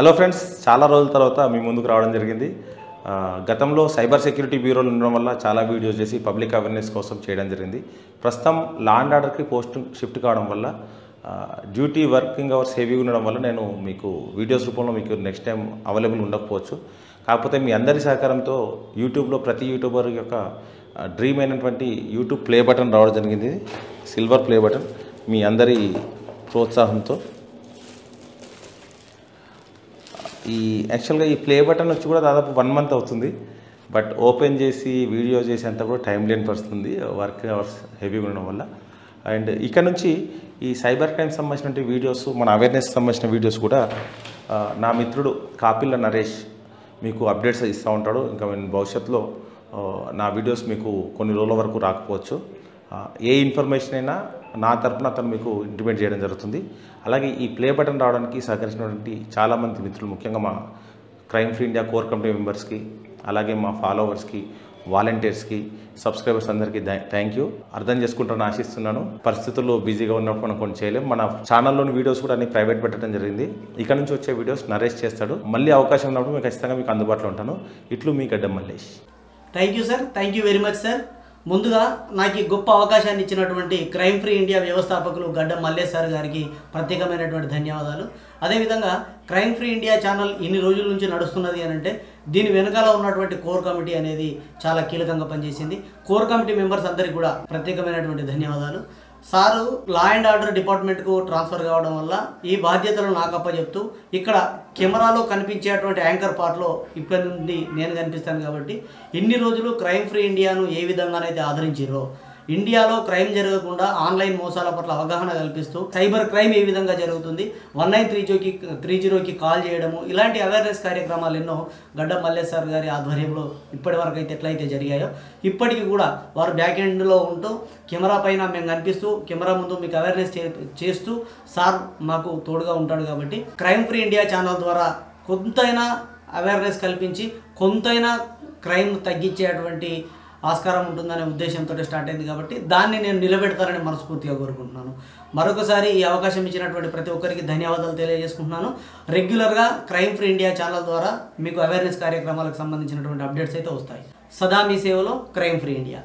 Hello friends, చాలా రోజుల తర్వాత మీ ముందుకు రావడం జరిగింది. గతంలో సైబర్ సెక్యూరిటీ బ్యూరోలు ఉండడం వల్ల చాలా వీడియోస్ చేసి పబ్లిక్ అవేర్నెస్ కోసం చేయడం జరిగింది. ప్రస్తుతం లా అండ్ ఆర్డర్కి పోస్ట్ షిఫ్ట్ కావడం వల్ల డ్యూటీ వర్కింగ్ అవర్స్ హెవీగా ఉండడం వల్ల నేను మీకు వీడియోస్ రూపంలో మీకు నెక్స్ట్ టైం అవైలబుల్ ఉండకపోవచ్చు. కాకపోతే మీ అందరి సహకారంతో యూట్యూబ్లో ప్రతి యూట్యూబర్ యొక్క డ్రీమ్ అయినటువంటి యూట్యూబ్ ప్లే బటన్ రావడం జరిగింది. సిల్వర్ ప్లే బటన్ మీ అందరి ప్రోత్సాహంతో యాక్చువల్గా ఈ ప్లే బటన్ వచ్చి కూడా దాదాపు 1 మంత్ అవుతుంది. బట్ ఓపెన్ చేసి వీడియో చేసేంత కూడా టైం లేని పరిస్థితుంది, వర్క్ అవర్స్ హెవీగా ఉండడం వల్ల. అండ్ ఇక్కడ నుంచి ఈ సైబర్ క్రైమ్ సంబంధించిన వీడియోస్, మన అవేర్నెస్ సంబంధించిన వీడియోస్ కూడా నా మిత్రుడు కాపిల్ల నరేష్ మీకు అప్డేట్స్ ఇస్తూ ఉంటాడు. ఇంకా భవిష్యత్తులో నా వీడియోస్ మీకు కొన్ని రోజుల వరకు రాకపోవచ్చు. ఏ ఇన్ఫర్మేషన్ అయినా నా తరపున అతను మీకు ఇంటిమేట్ చేయడం జరుగుతుంది. అలాగే ఈ ప్లే బటన్ రావడానికి సహకరించినటువంటి చాలామంది మిత్రులు, ముఖ్యంగా మా crime free India core committee మెంబర్స్కి, అలాగే మా ఫాలోవర్స్కి, వాలంటీర్స్కి, సబ్స్క్రైబర్స్ అందరికీ థ్యాంక్ యూ. అర్థం చేసుకుంటారని ఆశిస్తున్నాను. పరిస్థితుల్లో బిజీగా ఉన్నప్పుడు మనం కొన్ని చేయలేం. మన ఛానల్లోని వీడియోస్ కూడా అన్ని ప్రైవేట్ పెట్టడం జరిగింది. ఇక్కడ నుంచి వచ్చే వీడియోస్ నరేష్ చేస్తాడు. మళ్ళీ అవకాశం ఉన్నప్పుడు మీకు ఖచ్చితంగా మీకు అందుబాటులో ఉంటాను. ఇట్లు మీ గడ్డం Mallesh. Thank you sir, thank you very much sir. ముందుగా నాకు ఈ గొప్ప అవకాశాన్ని ఇచ్చినటువంటి క్రైమ్ ఫ్రీ ఇండియా వ్యవస్థాపకులు గడ్డం మల్లేష్ సార్ గారికి ప్రత్యేకమైనటువంటి ధన్యవాదాలు. అదేవిధంగా క్రైమ్ ఫ్రీ ఇండియా ఛానల్ ఇన్ని రోజుల నుంచి నడుస్తున్నది అని అంటే దీని వెనకాల ఉన్నటువంటి కోర్ కమిటీ అనేది చాలా కీలకంగా పనిచేసింది. కోర్ కమిటీ మెంబర్స్ అందరికీ కూడా ప్రత్యేకమైనటువంటి ధన్యవాదాలు. సారు లా అండ్ ఆర్డర్ డిపార్ట్మెంట్కు ట్రాన్స్ఫర్ కావడం వల్ల ఈ బాధ్యతలను నాకు అప్పచెప్తూ ఇక్కడ కెమెరాలో కనిపించేటువంటి యాంకర్ పార్ట్లో ఇప్పటి నుండి నేను కనిపిస్తాను. కాబట్టి ఇన్ని రోజులు క్రైమ్ ఫ్రీ ఇండియాను ఏ విధంగానైతే ఆదరించారో, ఇండియాలో క్రైమ్ జరగకుండా ఆన్లైన్ మోసాల పట్ల అవగాహన కల్పిస్తూ సైబర్ క్రైమ్ ఏ విధంగా జరుగుతుంది, 1930కి కాల్ చేయడము, ఇలాంటి అవేర్నెస్ కార్యక్రమాలు ఎన్నో గడ్డం మల్లేష్ సార్ గారి ఆధ్వర్యంలో ఇప్పటివరకు అయితే ఎట్లయితే జరిగాయో ఇప్పటికీ కూడా వారు బ్యాక్ ఎండ్లో ఉంటూ కెమెరా పైన మేము కనిపిస్తూ కెమెరా ముందు మీకు అవేర్నెస్ చేస్తూ సార్ మాకు తోడుగా ఉంటాడు. కాబట్టి క్రైమ్ ఫ్రీ ఇండియా ఛానల్ ద్వారా కొంతైనా అవేర్నెస్ కల్పించి కొంతైనా క్రైమ్ తగ్గించేటువంటి ఆస్కారం ఉంటుందనే ఉద్దేశంతో స్టార్ట్ అయింది. కాబట్టి దాన్ని నేను నిలబెడతానని మనస్ఫూర్తిగా కోరుకుంటున్నాను. మరొకసారి ఈ అవకాశం ఇచ్చినటువంటి ప్రతి ఒక్కరికి ధన్యవాదాలు తెలియజేసుకుంటున్నాను. రెగ్యులర్గా క్రైమ్ ఫ్రీ ఇండియా ఛానల్ ద్వారా మీకు అవేర్నెస్ కార్యక్రమాలకు సంబంధించినటువంటి అప్డేట్స్ అయితే వస్తాయి. సదా మీ సేవలో క్రైమ్ ఫ్రీ ఇండియా.